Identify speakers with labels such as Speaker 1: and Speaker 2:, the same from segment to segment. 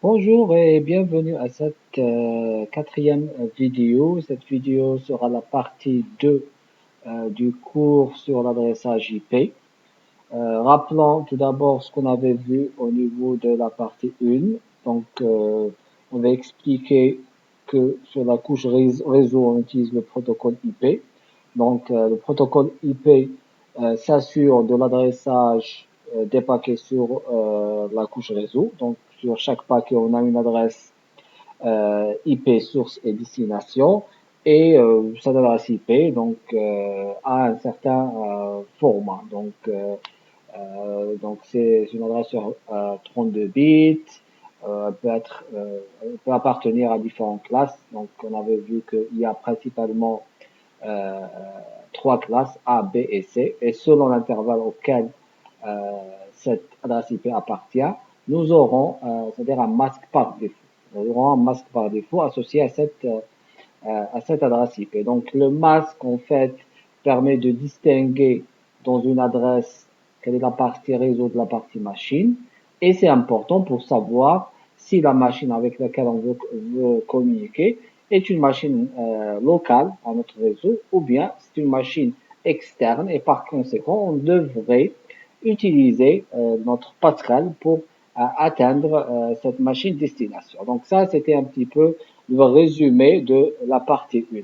Speaker 1: Bonjour et bienvenue à cette quatrième vidéo. Cette vidéo sera la partie 2 du cours sur l'adressage IP. Rappelons tout d'abord ce qu'on avait vu au niveau de la partie 1. Donc, on va expliquer que sur la couche réseau, on utilise le protocole IP. Donc, le protocole IP s'assure de l'adressage des paquets sur la couche réseau. Donc, sur chaque paquet, on a une adresse IP source et destination et cette adresse IP donc a un certain format. Donc c'est une adresse sur 32 bits. Elle peut appartenir à différentes classes. Donc on avait vu qu'il y a principalement euh, trois classes A, B et C. Et selon l'intervalle auquel euh, cette adresse IP appartient, nous aurons, c'est-à-dire un masque par défaut. Nous aurons un masque par défaut associé à cette adresse IP. Donc le masque, en fait, permet de distinguer dans une adresse quelle est la partie réseau de la partie machine. Et c'est important pour savoir si la machine avec laquelle on veut communiquer est une machine locale à notre réseau ou bien c'est une machine externe et par conséquent on devrait utiliser notre passerelle pour atteindre cette machine destination. Donc ça c'était un petit peu le résumé de la partie 1.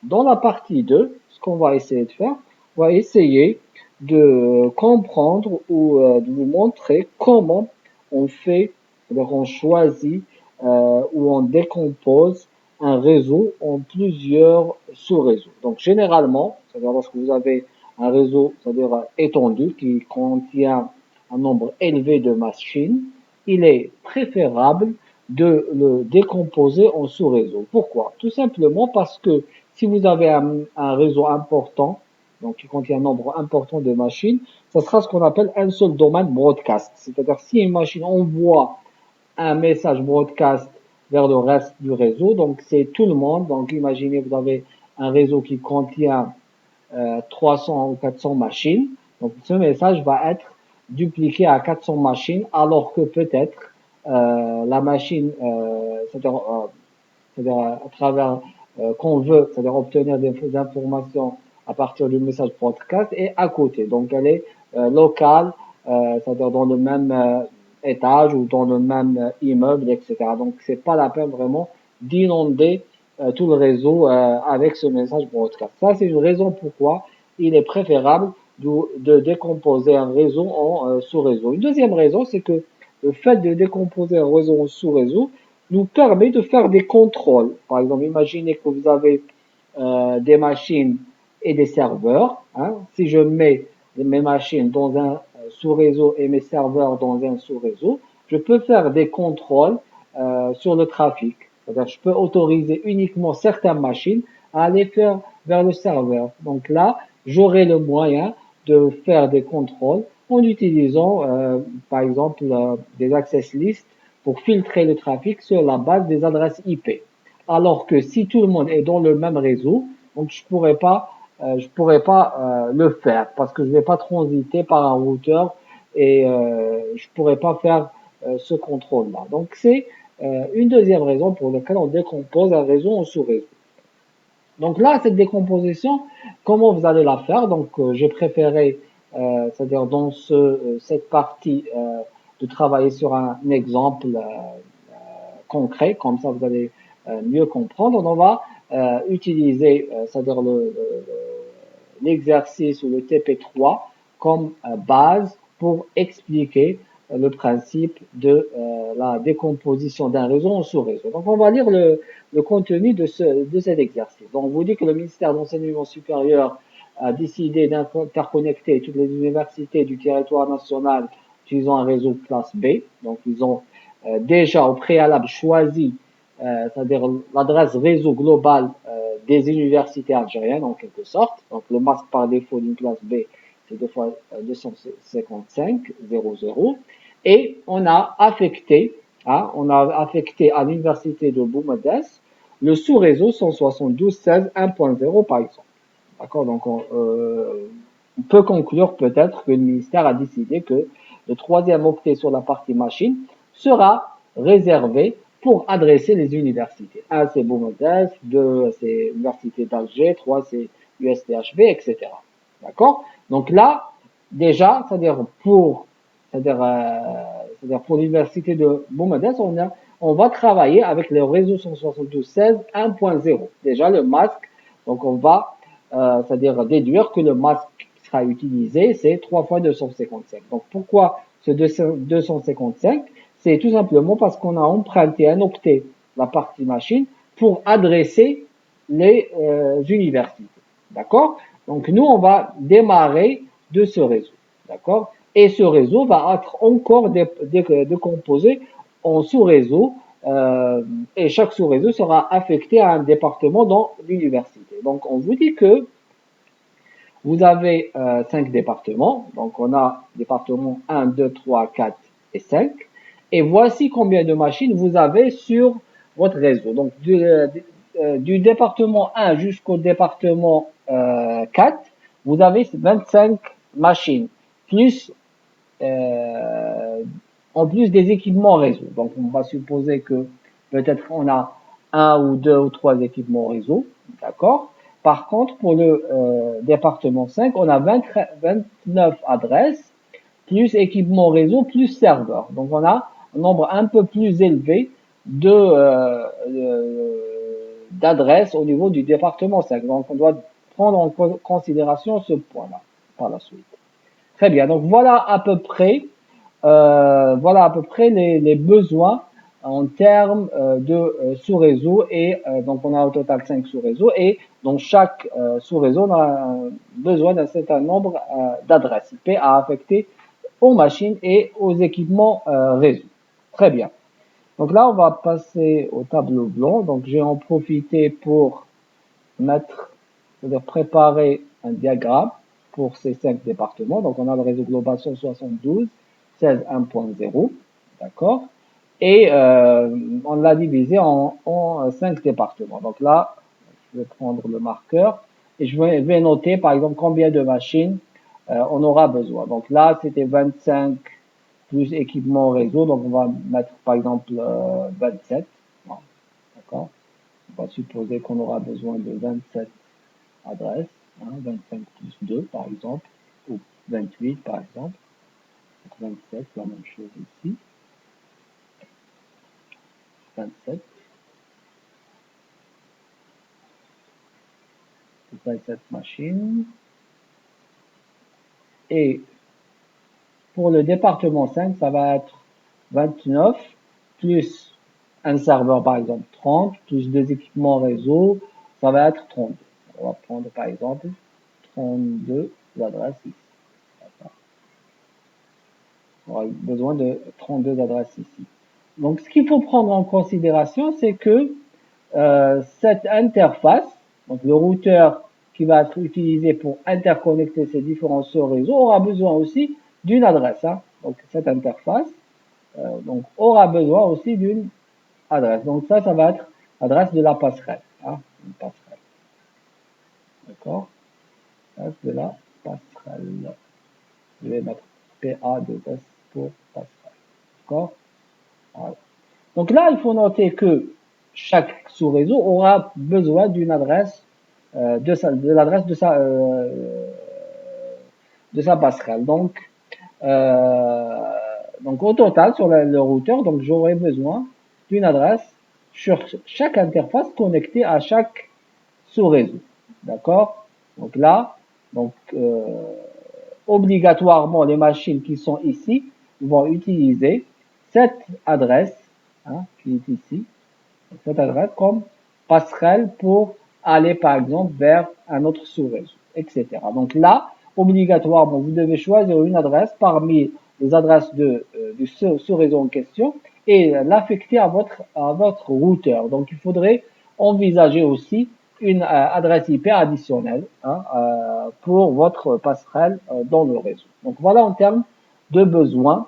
Speaker 1: Dans la partie 2, ce qu'on va essayer de faire, on va essayer de comprendre ou de vous montrer comment on fait, c'est-à-dire on choisit ou on décompose un réseau en plusieurs sous-réseaux. Donc généralement, c'est-à-dire lorsque vous avez un réseau, c'est-à-dire étendu, qui contient un nombre élevé de machines, il est préférable de le décomposer en sous-réseaux. Pourquoi? Tout simplement parce que si vous avez un réseau important, donc qui contient un nombre important de machines, ce sera ce qu'on appelle un seul domaine broadcast. C'est-à-dire si une machine envoie un message broadcast vers le reste du réseau, donc c'est tout le monde. Donc imaginez vous avez un réseau qui contient 300 ou 400 machines. Donc ce message va être dupliqué à 400 machines, alors que peut-être la machine, c'est-à-dire à travers qu'on veut, c'est-à-dire obtenir des informations à partir du message broadcast est à côté. Donc elle est locale, c'est-à-dire dans le même étage ou dans le même immeuble, etc. Donc c'est pas la peine vraiment d'inonder tout le réseau avec ce message broadcast. Ça c'est une raison pourquoi il est préférable de décomposer un réseau en sous-réseau. Une deuxième raison, c'est que le fait de décomposer un réseau en sous-réseau nous permet de faire des contrôles. Par exemple, imaginez que vous avez des machines et des serveurs. Hein. Si je mets mes machines dans un sous-réseau et mes serveurs dans un sous-réseau, je peux faire des contrôles sur le trafic. C'est-à-dire, je peux autoriser uniquement certaines machines à aller faire vers le serveur. Donc là, j'aurai le moyen de faire des contrôles en utilisant, par exemple, des access lists pour filtrer le trafic sur la base des adresses IP. Alors que si tout le monde est dans le même réseau, donc je pourrais pas le faire parce que je vais pas transiter par un routeur et je pourrais pas faire ce contrôle-là. Donc c'est une deuxième raison pour laquelle on décompose un réseau en sous-réseau. Donc là, cette décomposition, comment vous allez la faire? Donc j'ai préféré, c'est-à-dire dans cette partie, de travailler sur un exemple concret, comme ça vous allez mieux comprendre. On va utiliser, c'est-à-dire l'exercice ou le TP3 comme base pour expliquer le principe de la décomposition d'un réseau en sous-réseau. Donc on va lire le contenu de cet exercice. Donc on vous dit que le ministère d'enseignement supérieur a décidé d'interconnecter toutes les universités du territoire national utilisant un réseau classe B. Donc ils ont déjà au préalable choisi, c'est-à-dire l'adresse réseau globale des universités algériennes en quelque sorte. Donc le masque par défaut d'une classe B, c'est 2 fois 255,00. Et on a affecté à l'université de Boumediès le sous-réseau 172.16.1.0 par exemple. D'accord, donc on peut conclure peut-être que le ministère a décidé que le troisième octet sur la partie machine sera réservés pour adresser les universités. 1, c'est Boumedienne, 2, c'est l'Université d'Alger, 3, c'est USTHB, etc. D'accord? Donc là, déjà, c'est-à-dire pour l'Université de Boumedienne, on va travailler avec le réseau 172.16 1.0. Déjà, le masque, donc on va, c'est-à-dire déduire que le masque qui sera utilisé, c'est 3 fois 255. Donc pourquoi ce 255? C'est tout simplement parce qu'on a emprunté un octet, la partie machine, pour adresser les universités. D'accord? Donc nous, on va démarrer de ce réseau. D'accord? Et ce réseau va être encore décomposé en sous-réseaux et chaque sous-réseau sera affecté à un département dans l'université. Donc on vous dit que vous avez 5 départements. Donc on a département 1, 2, 3, 4 et 5. Et voici combien de machines vous avez sur votre réseau. Donc du département 1 jusqu'au département 4, vous avez 25 machines, plus en plus des équipements réseau. Donc on va supposer que peut-être on a un ou deux ou trois équipements réseau, d'accord? Par contre, pour le département 5, on a 29 adresses, plus équipement réseau, plus serveur. Donc on a un nombre un peu plus élevé d'adresses au niveau du département 5. Donc on doit prendre en considération ce point-là par la suite. Très bien, donc voilà à peu près les besoins en termes de sous-réseau et donc on a au total 5 sous-réseaux et donc chaque sous-réseau a besoin d'un certain nombre d'adresses IP à affecter aux machines et aux équipements réseau. Très bien. Donc là, on va passer au tableau blanc. Donc j'ai en profité pour c'est-à-dire préparer un diagramme pour ces 5 départements. Donc on a le réseau global 172, 16 1.0, d'accord? Et on l'a divisé en 5 départements. Donc là, je vais prendre le marqueur et je vais noter par exemple combien de machines on aura besoin. Donc là, c'était 25 plus équipement réseau, donc on va mettre par exemple 27. D'accord? On va supposer qu'on aura besoin de 27 adresses, hein, 25 plus 2 par exemple, ou 28 par exemple, 27, la même chose ici, 27, 27 machines, et pour le département 5, ça va être 29, plus un serveur par exemple 30, plus deux équipements réseau, ça va être 32. On va prendre par exemple 32 adresses ici. On aura besoin de 32 adresses ici. Donc ce qu'il faut prendre en considération, c'est que cette interface, donc le routeur qui va être utilisé pour interconnecter ces différents sous-réseaux, aura besoin aussi d'une adresse. Hein. Donc cette interface donc, aura besoin aussi d'une adresse. Donc ça va être l'adresse de la passerelle. Hein, une passerelle. D'accord? Adresse de la passerelle. Je vais mettre PA2S pour passerelle. D'accord? Voilà. Donc là, il faut noter que chaque sous-réseau aura besoin d'une adresse de l'adresse de sa passerelle. Donc au total sur le routeur, donc j'aurai besoin d'une adresse sur chaque interface connectée à chaque sous-réseau. D'accord? Donc là, donc obligatoirement les machines qui sont ici vont utiliser cette adresse hein, qui est ici, cette adresse comme passerelle pour aller par exemple vers un autre sous-réseau, etc. Donc là, obligatoirement, vous devez choisir une adresse parmi les adresses du sous-réseau en question et l'affecter à votre routeur. Donc il faudrait envisager aussi une adresse IP additionnelle hein, pour votre passerelle dans le réseau. Donc voilà en termes de besoins,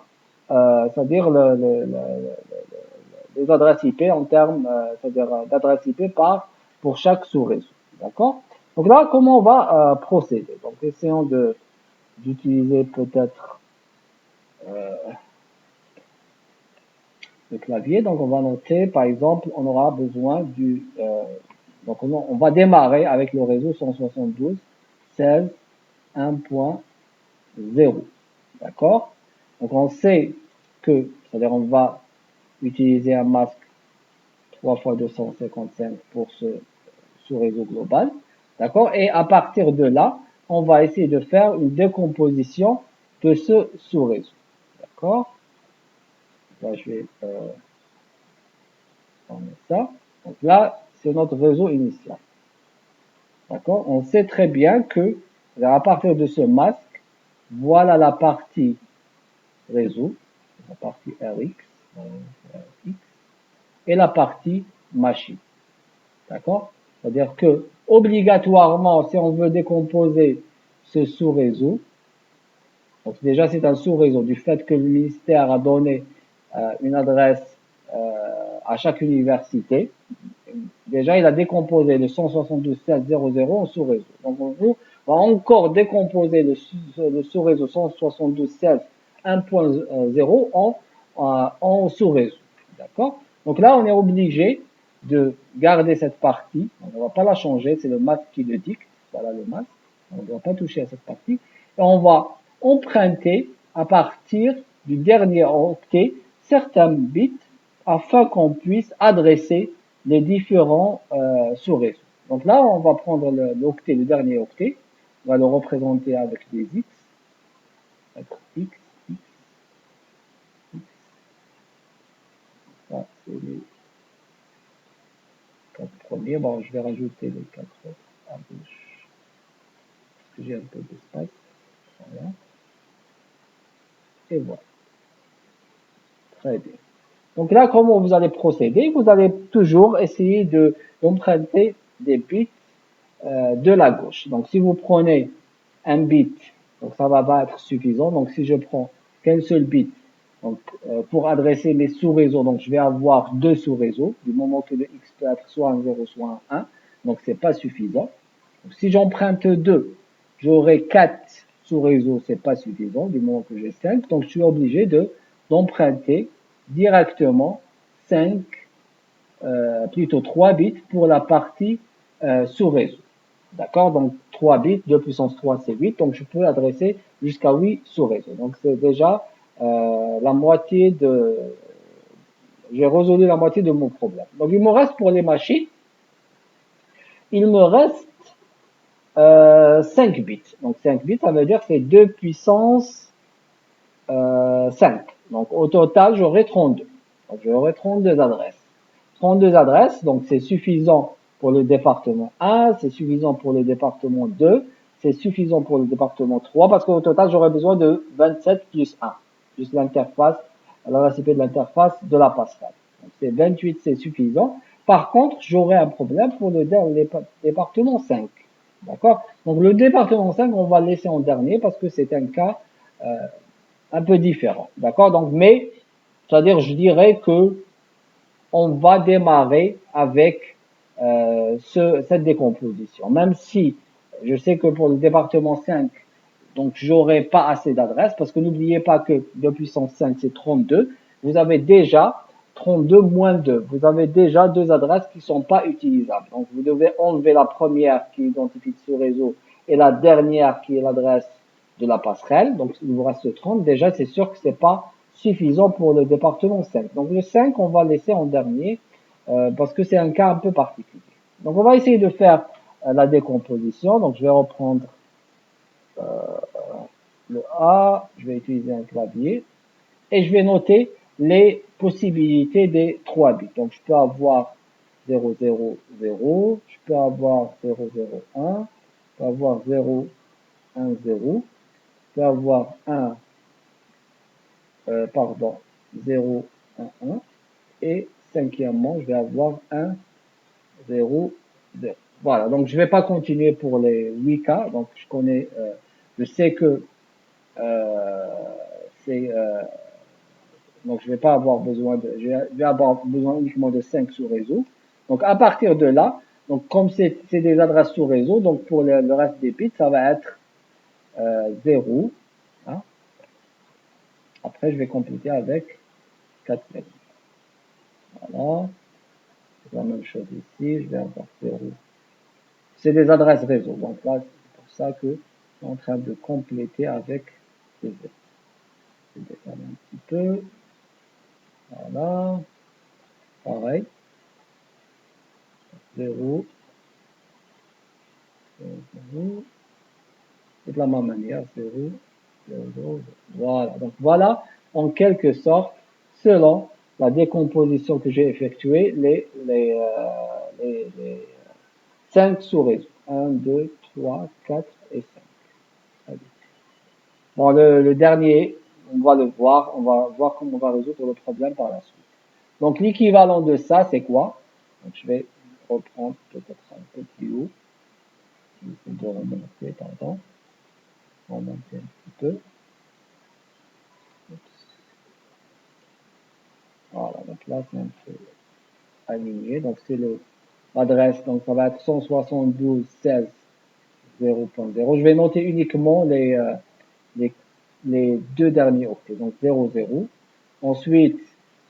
Speaker 1: c'est-à-dire les adresses IP en termes, c'est-à-dire d'adresse IP pour chaque sous-réseau. D'accord? Donc là, comment on va procéder? Donc essayons d'utiliser peut-être le clavier. Donc, on va noter, par exemple, on aura besoin donc on va démarrer avec le réseau 172.16.1.0. D'accord? Donc, on sait que, c'est-à-dire, on va utiliser un masque 3 fois 255 pour ce sous-réseau global. D'accord? Et à partir de là, on va essayer de faire une décomposition de ce sous-réseau. D'accord? Là, je vais fermer ça. Donc là, c'est notre réseau initial. D'accord? On sait très bien que, à partir de ce masque, voilà la partie réseau, la partie RX, et la partie machine. D'accord? C'est-à-dire que, obligatoirement, si on veut décomposer ce sous-réseau, donc déjà c'est un sous-réseau du fait que le ministère a donné une adresse à chaque université. Déjà, il a décomposé le 172.16.0.0 en sous-réseau. Donc, on va encore décomposer le sous-réseau 172.16.1.0 en sous-réseau. D'accord? Donc là, on est obligé de garder cette partie. On ne va pas la changer, c'est le masque qui le dicte. Voilà le masque. On ne doit pas toucher à cette partie. Et on va emprunter à partir du dernier octet certains bits afin qu'on puisse adresser les différents sous-réseaux. Donc là, on va prendre l'octet, le dernier octet, on va le représenter avec des X, X, ça c'est les 4 premiers. Bon, je vais rajouter les 4 autres à gauche, parce que j'ai un peu d'espace. Voilà. Et voilà. Très bien. Donc là, comment vous allez procéder? Vous allez toujours essayer d'emprunter des bits de la gauche. Donc si vous prenez un bit, donc ça va pas être suffisant. Donc si je prends qu'un seul bit, donc pour adresser mes sous-réseaux, donc je vais avoir deux sous-réseaux, du moment que le x peut être soit un 0, soit un 1, donc c'est pas suffisant. Donc, si j'emprunte 2, j'aurai 4 sous-réseaux, c'est pas suffisant, du moment que j'ai 5, donc je suis obligé d'emprunter directement 5, plutôt 3 bits pour la partie sous-réseau. D'accord? Donc 3 bits, 2 puissance 3 c'est 8, donc je peux adresser jusqu'à 8 sous-réseaux. Donc c'est déjà la moitié de... J'ai résolu la moitié de mon problème. Donc il me reste pour les machines, il me reste 5 bits. Donc 5 bits, ça veut dire que c'est 2 puissance 5. Donc au total, j'aurai 32. Donc j'aurai 32 adresses. 32 adresses, donc c'est suffisant pour le département 1, c'est suffisant pour le département 2, c'est suffisant pour le département 3, parce qu'au total, j'aurai besoin de 27 plus 1, plus l'interface, la récipient de l'interface de la passerelle. Donc c'est 28, c'est suffisant. Par contre, j'aurai un problème pour le département 5. D'accord? Donc le département 5, on va le laisser en dernier parce que c'est un cas un peu différent. D'accord? Donc, mais, c'est-à-dire, je dirais que on va démarrer avec cette décomposition. Même si je sais que pour le département 5, donc j'aurai pas assez d'adresses, parce que n'oubliez pas que 2 puissance 5, c'est 32. Vous avez déjà 32 moins 2. Vous avez déjà deux adresses qui sont pas utilisables. Donc vous devez enlever la première qui identifie ce réseau et la dernière qui est l'adresse de la passerelle. Donc il vous reste 30. Déjà, c'est sûr que c'est pas suffisant pour le département 5. Donc le 5, on va laisser en dernier parce que c'est un cas un peu particulier. Donc on va essayer de faire la décomposition. Donc je vais reprendre le A, je vais utiliser un clavier et je vais noter les possibilités des 3 bits. Donc je peux avoir 0, 0, 0, je peux avoir 0, 0, 1, je peux avoir 0, 1, 0, je peux avoir 1, pardon, 0, 1, 1, et cinquièmement, je vais avoir 1, 0, 0. Voilà, donc je ne vais pas continuer pour les 8 cas, donc je connais, je sais que euh, c'est donc je vais pas avoir besoin de, je vais avoir besoin uniquement de 5 sous-réseaux. Donc à partir de là, donc comme c'est des adresses sous-réseau, donc pour le reste des bits, ça va être 0. Hein. Après, je vais compléter avec 4 bits. Voilà. La même chose ici, je vais avoir 0. C'est des adresses réseau. Donc là, c'est pour ça que je suis en train de compléter avec des 0. Je vais décaler un petit peu. Voilà. Pareil. 0, 0. Et de la même manière, 0, 0, 0. Voilà. Donc voilà, en quelque sorte, selon la décomposition que j'ai effectuée, les 5 sous-réseaux. 1, 2, 3, 4 et 5. Bon, le dernier, on va le voir. On va voir comment on va résoudre le problème par la suite. Donc, l'équivalent de ça, c'est quoi? Donc, je vais reprendre peut-être un peu plus haut. Je vais de remonter, pardon. Remonter un petit peu. Oups. Voilà, donc là, c'est un peu aligné. Donc, c'est l'adresse. Donc, ça va être 172.16.0.0. Je vais noter uniquement les, les deux derniers octets. Donc, 0, 0. Ensuite,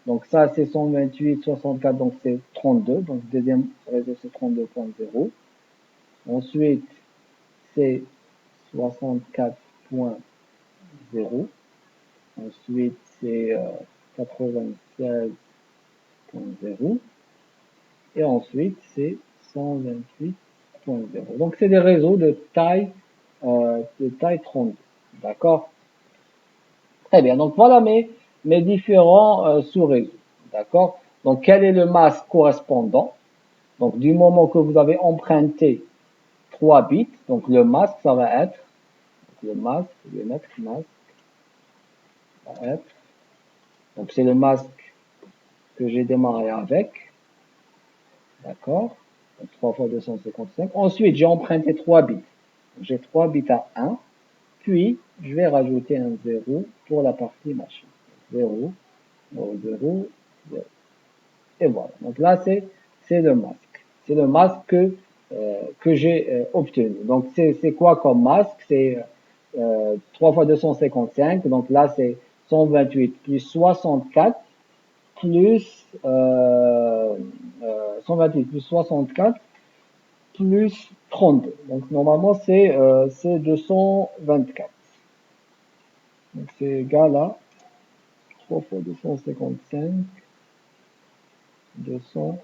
Speaker 1: donc ça c'est 128.64, donc c'est 32. Donc, deuxième réseau, c'est 32.0. Ensuite, c'est 64.0. Ensuite, c'est 96.0. Et ensuite, c'est 128.0. Donc, c'est des réseaux de taille 32. D'accord? Très bien. Donc, voilà mes différents sous-réseaux. D'accord? Donc, quel est le masque correspondant? Donc, du moment que vous avez emprunté 3 bits, donc le masque, ça va être, le masque, je vais mettre masque, va être, donc c'est le masque que j'ai démarré avec, d'accord? 3 fois 255. Ensuite, j'ai emprunté 3 bits. J'ai 3 bits à 1, puis je vais rajouter un 0 pour la partie machine. 0, 0, 0, 0. Et voilà. Donc là, c'est le masque. C'est le masque que j'ai obtenu. Donc c'est quoi comme masque? C'est 3 fois 255. Donc là, c'est 128 plus 64 plus 128 plus 64 plus 32. Donc normalement, c'est 224. Donc c'est égal à 3 fois 255, 224.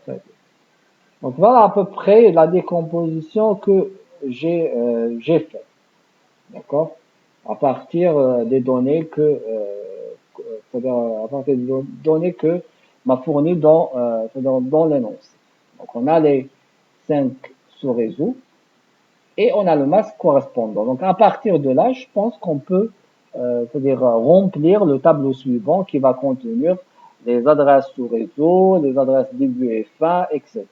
Speaker 1: Très bien. Donc voilà à peu près la décomposition que j'ai faite, d'accord? À partir des données c'est-à-dire à partir des données que m'a fourni dans l'énoncé. Donc on a les 5 sous-réseaux et on a le masque correspondant. Donc à partir de là, je pense qu'on peut c'est-à-dire remplir le tableau suivant qui va contenir les adresses sous-réseau, les adresses début et fin, etc.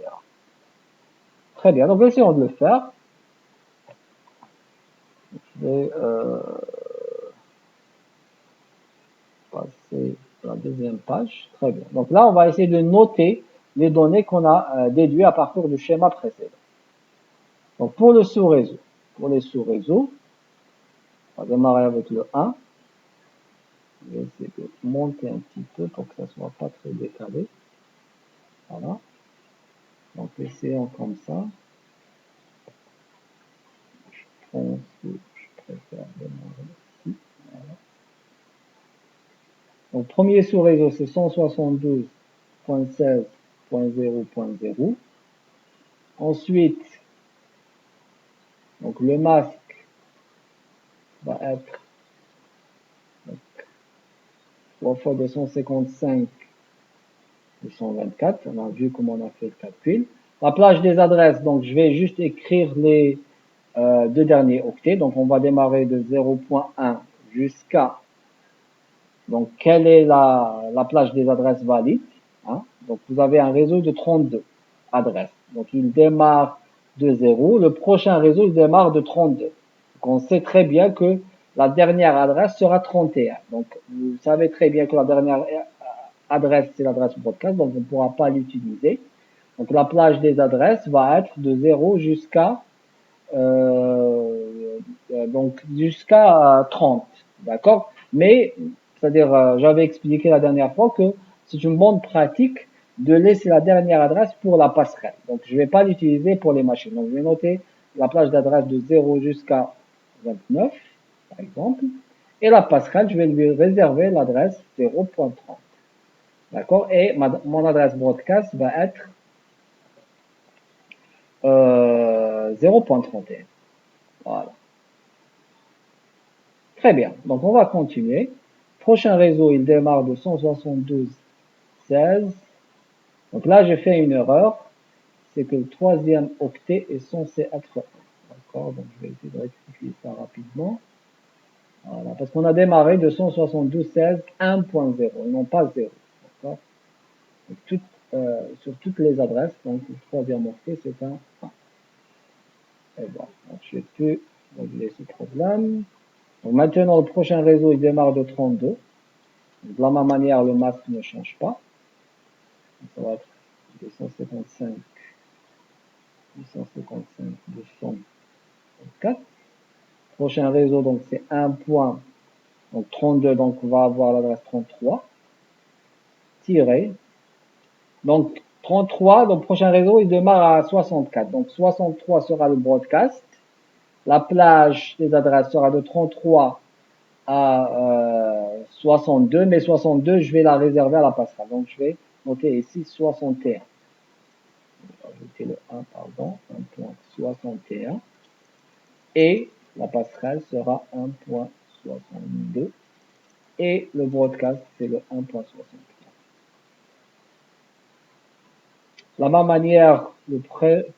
Speaker 1: Très bien, donc essayons de le faire. Je vais passer à la deuxième page. Très bien. Donc là, on va essayer de noter les données qu'on a déduites à partir du schéma précédent. Donc pour le sous-réseau, pour les sous-réseaux, on va démarrer avec le 1. Je vais essayer de monter un petit peu pour que ça ne soit pas très décalé. Voilà. Donc essayons comme ça. Je pense que je préfère démarrer ici. Voilà. Donc premier sous-réseau, c'est 172.16.0.0. Ensuite, donc le masque va être 3 fois 255 224. On a vu comment on a fait le calcul. La plage des adresses, donc je vais juste écrire les deux derniers octets. Donc on va démarrer de 0.1 jusqu'à, donc quelle est la plage des adresses valides, hein? Donc vous avez un réseau de 32 adresses. Donc il démarre de 0. Le prochain réseau il démarre de 32. Donc on sait très bien que la dernière adresse sera 31. Donc vous savez très bien que la dernière adresse c'est l'adresse broadcast, donc on ne pourra pas l'utiliser. Donc la plage des adresses va être de 0 jusqu'à donc jusqu'à 30, d'accord? Mais C'est-à-dire, j'avais expliqué la dernière fois que c'est une bonne pratique de laisser la dernière adresse pour la passerelle. Donc, je ne vais pas l'utiliser pour les machines. Donc, je vais noter la plage d'adresse de 0 jusqu'à 29, par exemple. Et la passerelle, je vais lui réserver l'adresse 0.30. D'accord? Et mon adresse broadcast va être 0.31. Voilà. Très bien. Donc, on va continuer. Prochain réseau, il démarre de 172.16. Donc là, j'ai fait une erreur. C'est que le troisième octet est censé être 1. D'accord? Donc, je vais essayer de rectifier ça rapidement. Voilà. Parce qu'on a démarré de 172.16 1.0 et non pas 0. D'accord? Sur toutes les adresses, donc le troisième octet, c'est un 1. Et bon, donc je vais plus régler ce problème. Donc maintenant, le prochain réseau, il démarre de 32. De la même manière, le masque ne change pas. Donc, ça va être 255, 255, 204. Prochain réseau, donc c'est un point. Donc 32, donc on va avoir l'adresse 33. Tiré. Donc 33, donc prochain réseau, il démarre à 64. Donc 63 sera le broadcast. La plage des adresses sera de 33 à 62, mais 62, je vais la réserver à la passerelle. Donc, je vais noter ici 61. Je vais ajouter le 1, pardon, 1.61. Et la passerelle sera 1.62. Et le broadcast, c'est le 1.63. De la même manière, le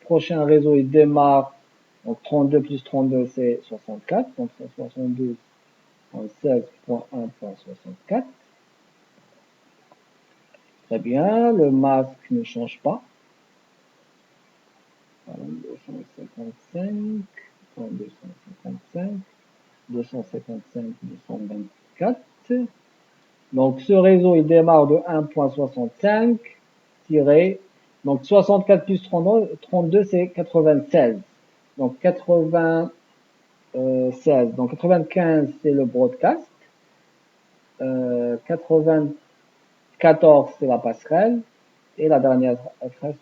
Speaker 1: prochain réseau, il démarre. Donc, 32 plus 32, c'est 64. Donc, c'est 72. 16.1.64. Très bien, le masque ne change pas. 255, 255, 255, 224. Donc ce réseau il démarre de 1.65 tiré. Donc 64 plus 32 c'est 96. Donc 96. Donc 95 c'est le broadcast. 94 c'est la passerelle. Et la dernière adresse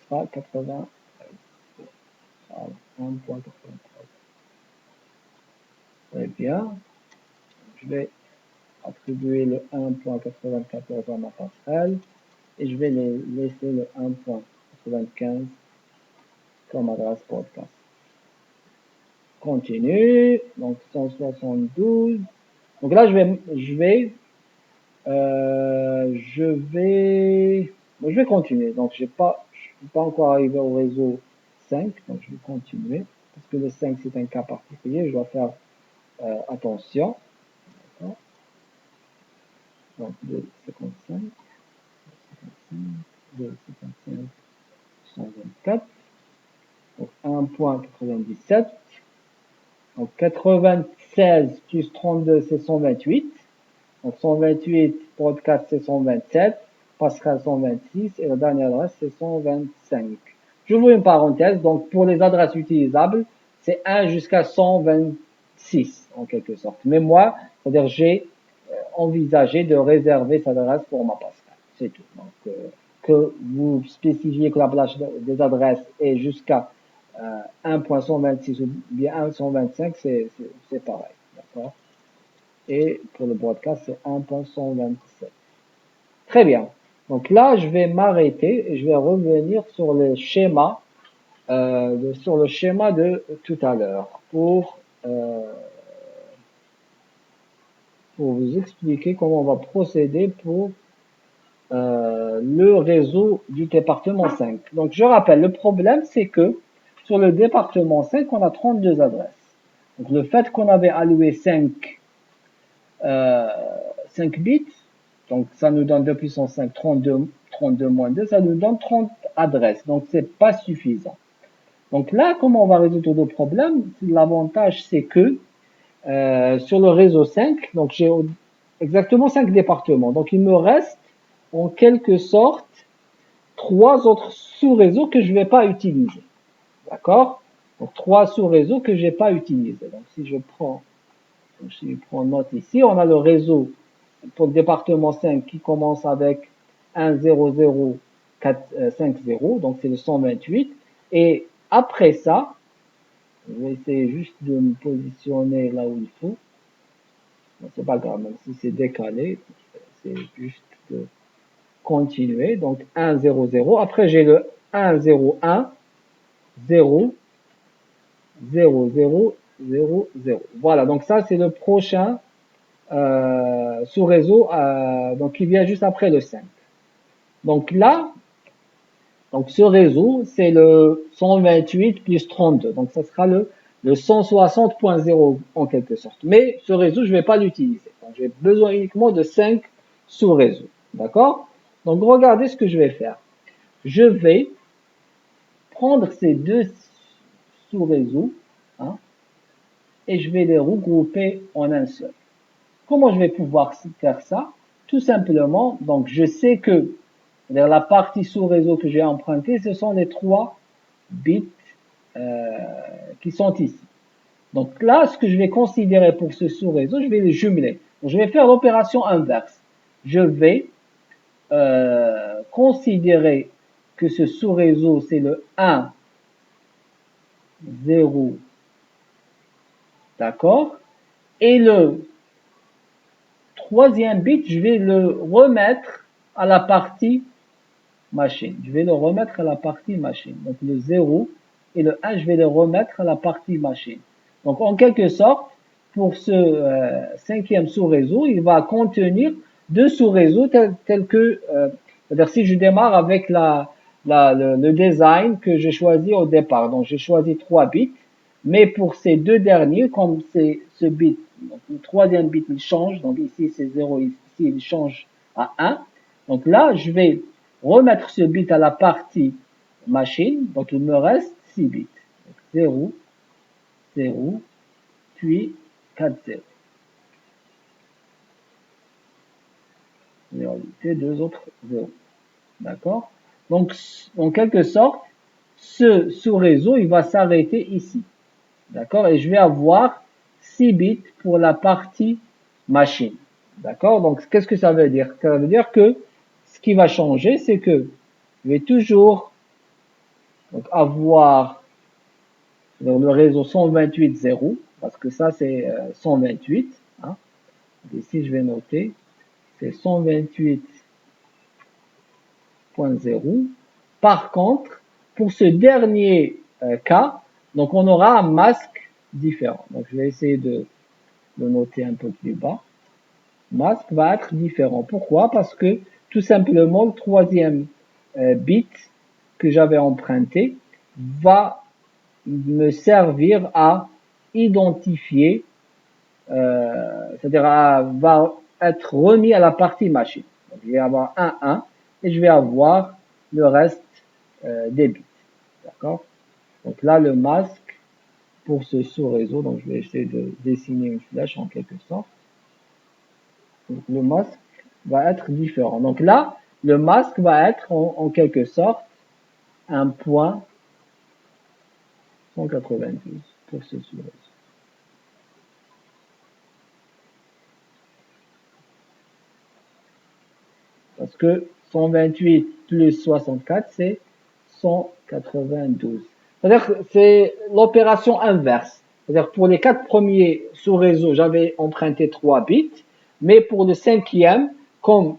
Speaker 1: sera 80. 1.93. Très bien. Je vais attribuer le 1.94 à ma passerelle et je vais laisser le 1.95 comme adresse podcast. Continue. Donc 172. Donc là, je vais continuer. Donc je suis pas encore arrivé au réseau 5, donc je vais continuer parce que le 5 c'est un cas particulier. Je dois faire attention. Donc 2,55, 2,55, 124. Donc 1.97. Donc 96 plus 32 c'est 128. Donc 128 podcast c'est 127. Pascal 126 et la dernière adresse c'est 125. J'ouvre une parenthèse. Donc pour les adresses utilisables, c'est 1 jusqu'à 126 en quelque sorte. Mais moi, c'est-à-dire j'ai envisagé de réserver cette adresse pour ma Pascal. C'est tout. Donc que vous spécifiez que la plage des adresses est jusqu'à 1.126 ou bien 1.125, c'est pareil. D'accord? Et pour le broadcast, c'est 1.127. Très bien. Donc là, je vais m'arrêter et je vais revenir sur le schéma, de tout à l'heure pour vous expliquer comment on va procéder pour le réseau du département 5. Donc je rappelle, le problème c'est que sur le département 5, on a 32 adresses. Donc le fait qu'on avait alloué 5 bits, donc ça nous donne 2 puissance 5, 32 moins 2, ça nous donne 30 adresses. Donc c'est pas suffisant. Donc là, comment on va résoudre le problème? L'avantage c'est que sur le réseau 5, donc j'ai exactement 5 départements. Donc il me reste en quelque sorte 3 autres sous-réseaux que je ne vais pas utiliser. D'accord? Donc 3 sous-réseaux que je n'ai pas utilisés. Donc si je prends note ici, on a le réseau pour le département 5 qui commence avec 10050, donc c'est le 128. Et après ça, je vais essayer juste de me positionner là où il faut. C'est pas grave, même si c'est décalé, c'est juste de continuer. Donc 100. Après j'ai le 101 0 0 0 0 0. Voilà, donc ça c'est le prochain sous-réseau, donc qui vient juste après le 5. Donc là, donc ce réseau, c'est le 128 plus 32. Donc ça sera le 160.0 en quelque sorte. Mais ce réseau, je ne vais pas l'utiliser. Donc j'ai besoin uniquement de 5 sous-réseaux. D'accord? Donc regardez ce que je vais faire. Je vais prendre ces deux sous-réseaux, hein, et je vais les regrouper en un seul. Comment je vais pouvoir faire ça? Tout simplement, donc je sais que la partie sous-réseau que j'ai emprunté, ce sont les 3 bits qui sont ici. Donc là, ce que je vais considérer pour ce sous-réseau, je vais les jumeler. Donc, je vais faire l'opération inverse. Je vais considérer que ce sous-réseau, c'est le 1, 0, d'accord? Et le troisième bit, je vais le remettre à la partie machine. Je vais le remettre à la partie machine. Donc le 0 et le 1, je vais le remettre à la partie machine. Donc en quelque sorte, pour ce cinquième sous-réseau, il va contenir deux sous-réseaux tels que, c'est-à-dire si je démarre avec le design que j'ai choisi au départ. Donc j'ai choisi 3 bits, mais pour ces deux derniers, comme c'est ce bit, donc le troisième bit il change, donc ici c'est 0, ici il change à 1. Donc là, je vais remettre ce bit à la partie machine, donc il me reste 6 bits. Donc 0, 0, puis 4 0. Et deux autres 0. D'accord? Donc, en quelque sorte, ce sous-réseau, il va s'arrêter ici. D'accord? Et je vais avoir 6 bits pour la partie machine. D'accord? Donc, qu'est-ce que ça veut dire? Ça veut dire que ce qui va changer, c'est que je vais toujours donc, avoir dans le réseau 128.0, parce que ça c'est 128. Hein. Ici je vais noter, c'est 128.0. Par contre, pour ce dernier cas, donc on aura un masque différent. Donc je vais essayer de le noter un peu plus bas. Masque va être différent. Pourquoi? Parce que tout simplement le troisième bit que j'avais emprunté va me servir à identifier, c'est-à-dire va être remis à la partie machine. Donc, je vais avoir 1 et je vais avoir le reste des bits. D'accord? Donc là, le masque pour ce sous-réseau, donc je vais essayer de dessiner une flèche en quelque sorte. Donc, le masque va être différent. Donc là, le masque va être en quelque sorte un point 192 pour ce sous-réseau. Parce que 128 plus 64, c'est 192. C'est-à-dire que c'est l'opération inverse. C'est-à-dire pour les 4 premiers sous-réseaux, j'avais emprunté 3 bits, mais pour le cinquième, comme,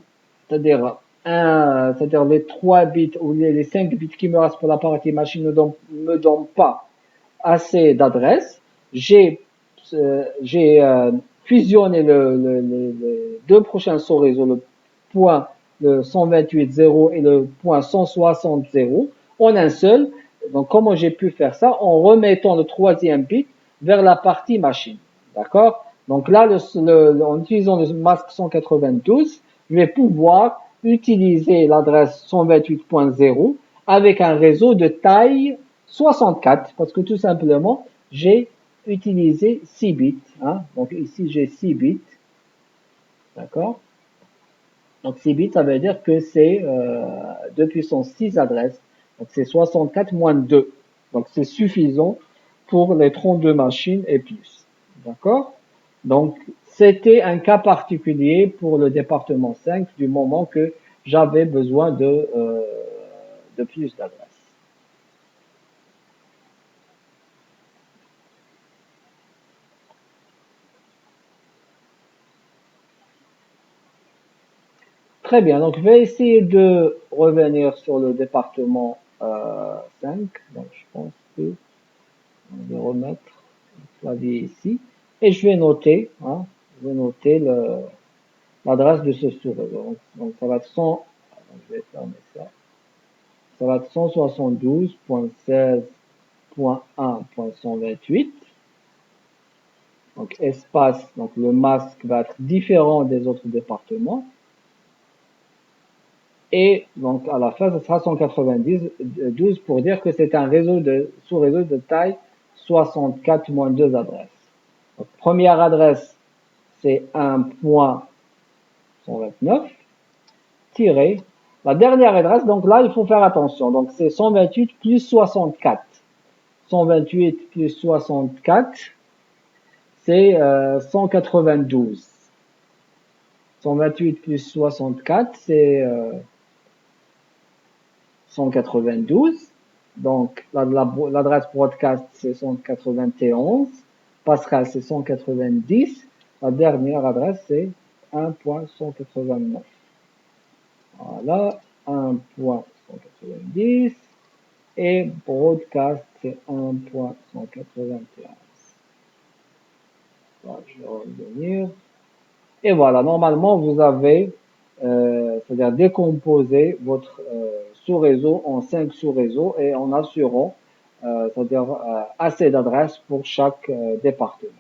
Speaker 1: c'est-à-dire les 3 bits ou les 5 bits qui me restent pour la partie machine ne me donnent pas assez d'adresses, j'ai fusionné les deux prochains sous-réseaux, le 128.0 et le point 160.0 en un seul. Donc, comment j'ai pu faire ça? En remettant le troisième bit vers la partie machine. D'accord? Donc là, en utilisant le masque 192, je vais pouvoir utiliser l'adresse 128.0 avec un réseau de taille 64 parce que tout simplement, j'ai utilisé 6 bits. Hein? Donc ici, j'ai 6 bits. D'accord? Donc 6 bits, ça veut dire que c'est 2 puissance 6 adresses. Donc c'est 64 moins 2. Donc c'est suffisant pour les 32 machines et plus. D'accord? Donc c'était un cas particulier pour le département 5 du moment que j'avais besoin de plus d'adresses. Très bien, donc je vais essayer de revenir sur le département 5. Donc je pense que je vais remettre le clavier ici et je vais noter, hein, je vais noter l'adresse de ce sous-réseau. Donc ça va être 100, je vais fermer ça. Ça va être 172.16.1.128. Donc espace, donc le masque va être différent des autres départements. Et donc à la fin, ce sera 192 pour dire que c'est un réseau sous-réseau de taille 64-2 adresses. Donc, première adresse, c'est 1.129 tiré. La dernière adresse, donc là, il faut faire attention. Donc c'est 128 plus 64. 128 plus 64, c'est 192. 128 plus 64, c'est 192. Donc, l'adresse broadcast, c'est 191. Pascal, c'est 190. La dernière adresse, c'est 1.189. Voilà, 1.190. Et broadcast, c'est 1.191. Voilà, je vais revenir. Et voilà, normalement, vous avez, c'est-à-dire décomposé votre sous-réseau en 5 sous-réseaux et en assurant, c'est-à-dire assez d'adresses pour chaque département.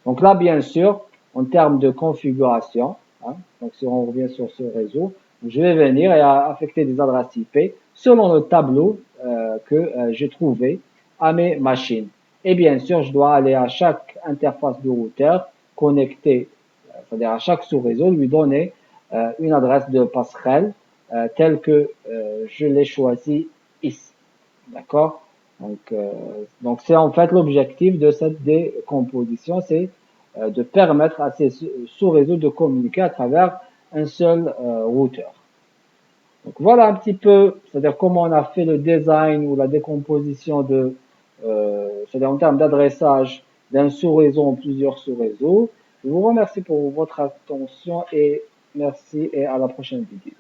Speaker 1: Donc là, bien sûr, en termes de configuration, hein, donc si on revient sur ce réseau, je vais venir et affecter des adresses IP selon le tableau que j'ai trouvé à mes machines. Et bien sûr, je dois aller à chaque interface de routeur, connecter, c'est-à-dire à chaque sous-réseau, lui donner une adresse de passerelle telle que je l'ai choisi ici. D'accord? Donc c'est en fait l'objectif de cette décomposition, c'est de permettre à ces sous-réseaux de communiquer à travers un seul routeur. Donc voilà un petit peu, c'est-à-dire comment on a fait le design ou la décomposition c'est-à-dire en termes d'adressage d'un sous-réseau en plusieurs sous-réseaux. Je vous remercie pour votre attention et merci et à la prochaine vidéo.